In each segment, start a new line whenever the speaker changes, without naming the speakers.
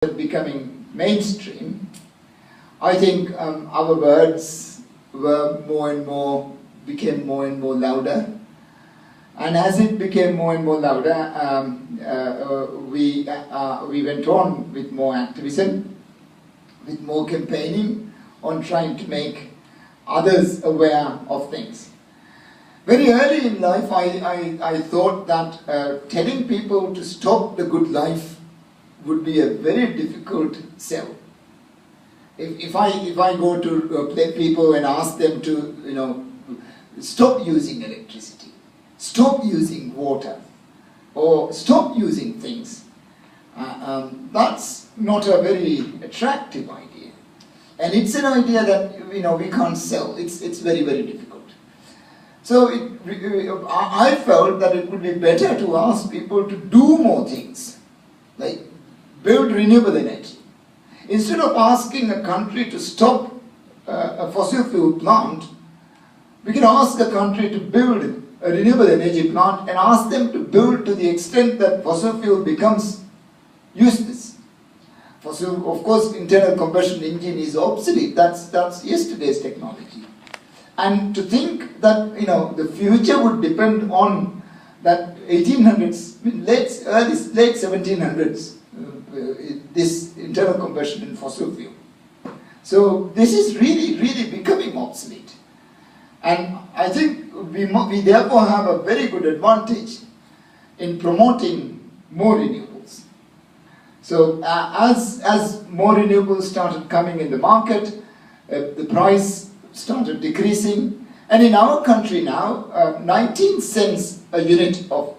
becoming mainstream, I think our words were became more and more louder. And as it became more and more louder, we went on with more activism, with more campaigning on trying to make others aware of things. Very early in life, I thought that telling people to stop the good life would be a very difficult sell. If I go to people and ask them to, stop using electricity, stop using water, or stop using things, that's not a very attractive idea. And it's an idea that we can't sell. It's very, very difficult. So I felt that it would be better to ask people to do more things, like build renewable energy. Instead of asking a country to stop a fossil fuel plant, we can ask a country to build a renewable energy plant and ask them to build to the extent that fossil fuel becomes useless. Of course, internal combustion engine is obsolete. That's yesterday's technology. And to think that the future would depend on that 1800s, late 1700s, this internal combustion in fossil fuel. So this is really, really becoming obsolete. And I think we therefore have a very good advantage in promoting more renewables. So as more renewables started coming in the market, the price started decreasing. And in our country now, 19 cents a unit of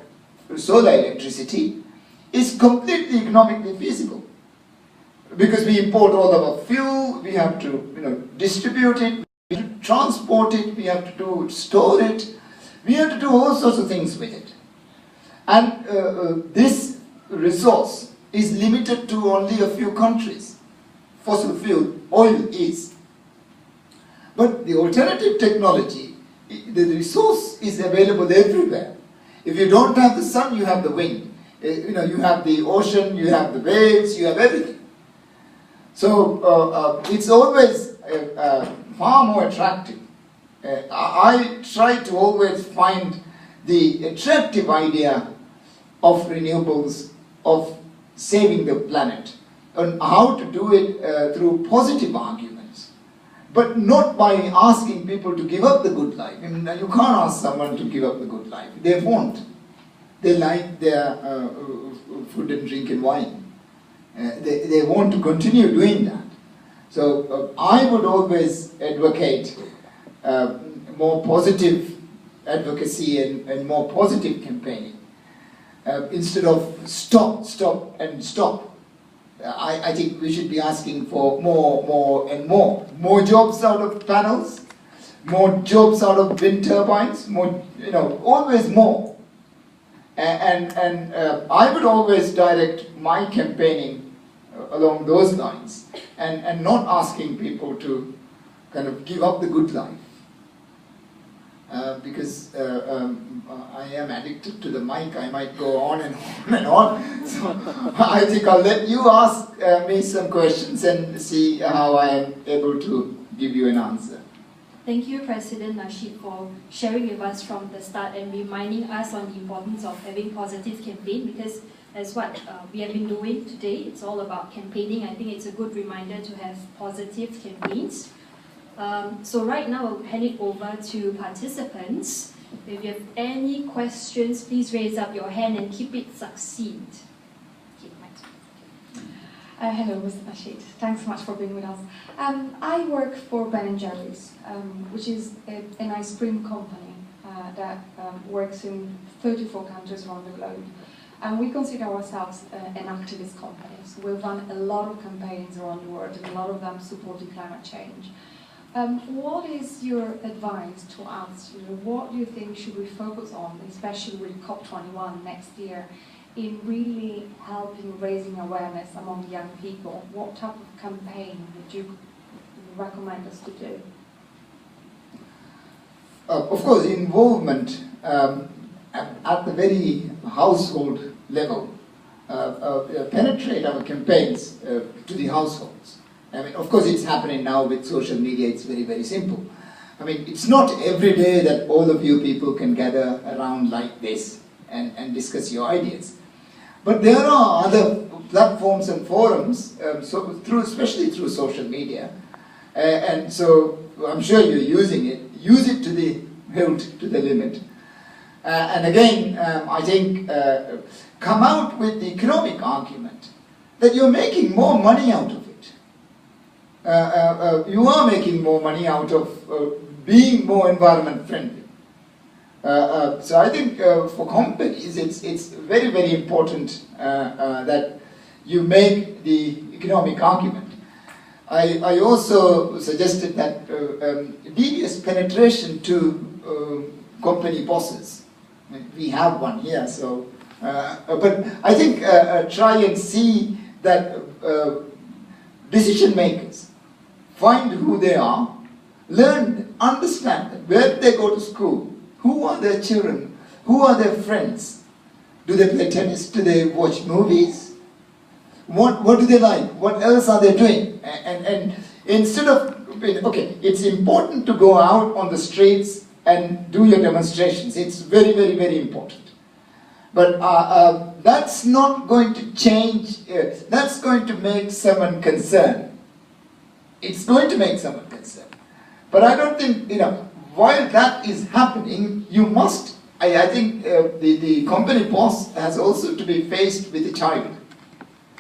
solar electricity is completely economically feasible. Because we import all of our fuel, we have to distribute it, we have to transport it, we have to store it, we have to do all sorts of things with it. And this resource is limited to only a few countries. Fossil fuel, oil is. But the alternative technology, the resource is available everywhere. If you don't have the sun, you have the wind. You have the ocean, you have the waves, you have everything. So it's always far more attractive. I try to always find the attractive idea of renewables, of saving the planet, and how to do it through positive arguments, but not by asking people to give up the good life. I mean, you can't ask someone to give up the good life. They won't. They like their food and drink and wine. They want to continue doing that. So I would always advocate more positive advocacy and more positive campaigning. Instead of stop, stop and stop. I think we should be asking for more and more. More jobs out of panels, more jobs out of wind turbines, more, always more. And I would always direct my campaigning along those lines and not asking people to kind of give up the good life. Because I am addicted to the mic, I might go on and on and on. So I think I'll let you ask me some questions and see how I am able to give you an answer.
Thank you, President Nasheed, for sharing with us from the start and reminding us on the importance of having positive campaign, because that's what we have been doing today. It's all about campaigning. I think it's a good reminder to have positive campaigns. So right now, I'll hand it over to participants. If you have any questions, please raise up your hand and keep it succinct.
Hello, Mr. Nasheed. Thanks so much for being with us. I work for Ben & Jerry's, which is an ice cream company that works in 34 countries around the globe. And we consider ourselves an activist company. So we've run a lot of campaigns around the world, and a lot of them supporting climate change. What is your advice to us? What do you think should we focus on, especially with COP21 next year, in really helping raising awareness among young people? What type of campaign would you recommend us to do?
Of course, involvement at the very household level penetrate our campaigns to the households. I mean, of course, it's happening now with social media. It's very, very simple. I mean, it's not every day that all of you people can gather around like this and discuss your ideas. But there are other platforms and forums, especially through social media, and so I'm sure you're using it. Use it to the hilt, to the limit. And again, I think come out with the economic argument that you're making more money out of it. You are making more money out of being more environment friendly. So I think for companies, it's very, very important that you make the economic argument. I also suggested that devious penetration to company bosses. We have one here, so. But I think try and see that decision makers find who they are, learn, understand them. Where do they go to school? Who are their children? Who are their friends? Do they play tennis? Do they watch movies? What do they like? What else are they doing? And instead of, okay, it's important to go out on the streets and do your demonstrations. It's very, very, very important. But that's not going to change, that's going to make someone concerned. It's going to make someone concerned. But I don't think, while that is happening, you must, I think the company boss has also to be faced with a child.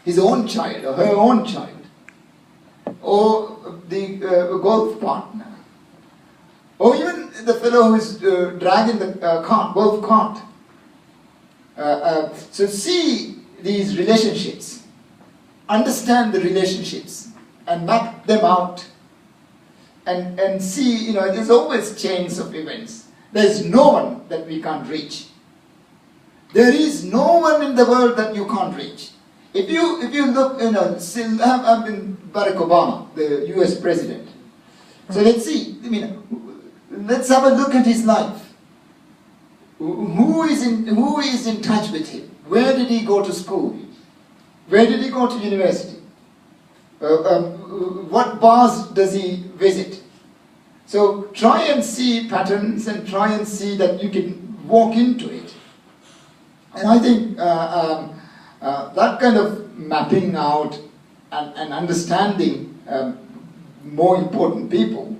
His own child or her own child. Or the golf partner. Or even the fellow who is dragging the golf cart. So see these relationships, understand the relationships, and map them out, and see, there's always chains of events. There's no one that we can't reach. There is no one in the world that you can't reach. If you look, I've been Barack Obama, the US president. So let's see, let's have a look at his life. Who is in touch with him? Where did he go to school? Where did he go to university? What bars does he visit? So try and see patterns and try and see that you can walk into it. And I think that kind of mapping out and understanding more important people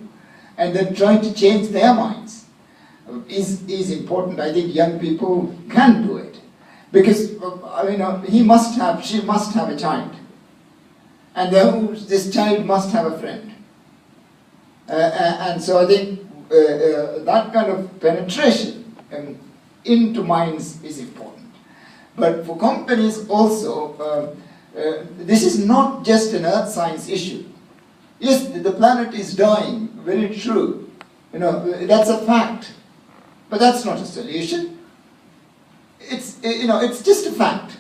and then trying to change their minds is important. I think young people can do it because she must have a child, and this child must have a friend, and so I think that kind of penetration into minds is important. But for companies also, this is not just an earth science issue. Yes, the planet is dying, very true. That's a fact. But that's not a solution. It's just a fact.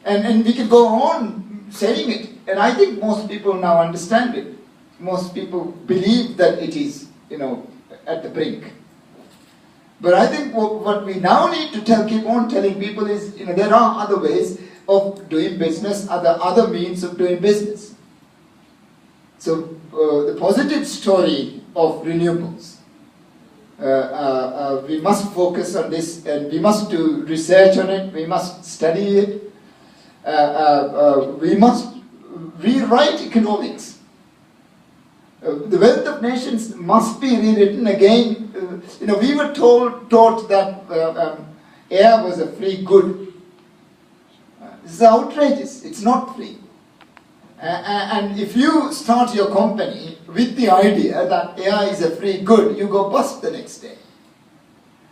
And we can go on saying it. And I think most people now understand it. Most people believe that it is, at the brink. But I think what we now need to keep on telling people is, there are other ways of doing business, other means of doing business. So the positive story of renewables. We must focus on this, and we must do research on it, we must study it, we must rewrite economics. The wealth of nations must be rewritten again. We were taught that air was a free good. This is outrageous, it's not free. And if you start your company with the idea that AI is a free good, you go bust the next day.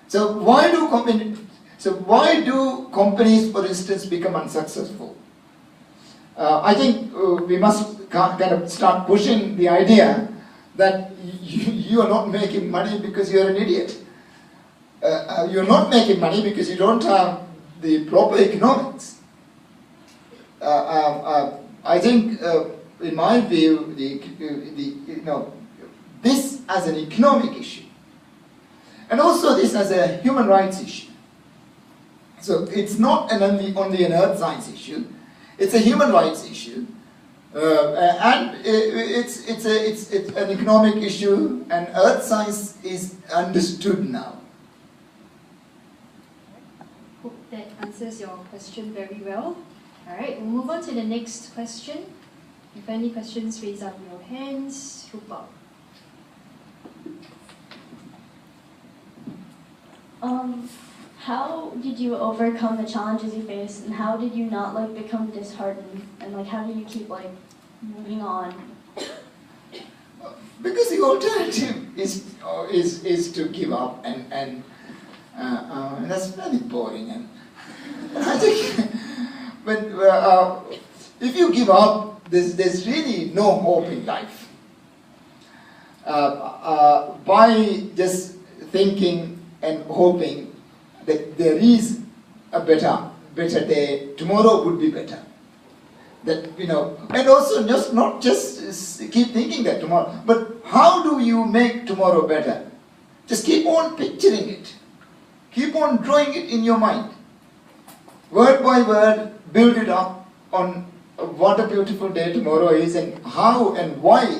So why do companies, for instance, become unsuccessful? I think we must kind of start pushing the idea that you are not making money because you're an idiot. You're not making money because you don't have the proper economics. I think, in my view, this as an economic issue, and also this as a human rights issue. So it's not only an earth science issue, it's a human rights issue, and it's an economic issue, and earth science is understood now.
Hope that answers your question very well. Alright, we'll move on to the next question. If any questions, raise up your hands. Rupa.
How did you overcome the challenges you faced, and how did you not like become disheartened, and like how do you keep like moving on?
Because the alternative is to give up, and that's very boring. And I think if you give up, there's really no hope in life. By just thinking and hoping that there is a better day, tomorrow would be better. That, and also not just keep thinking that tomorrow, but how do you make tomorrow better? Just keep on picturing it. Keep on drawing it in your mind. Word by word, build it up on what a beautiful day tomorrow is, and how and why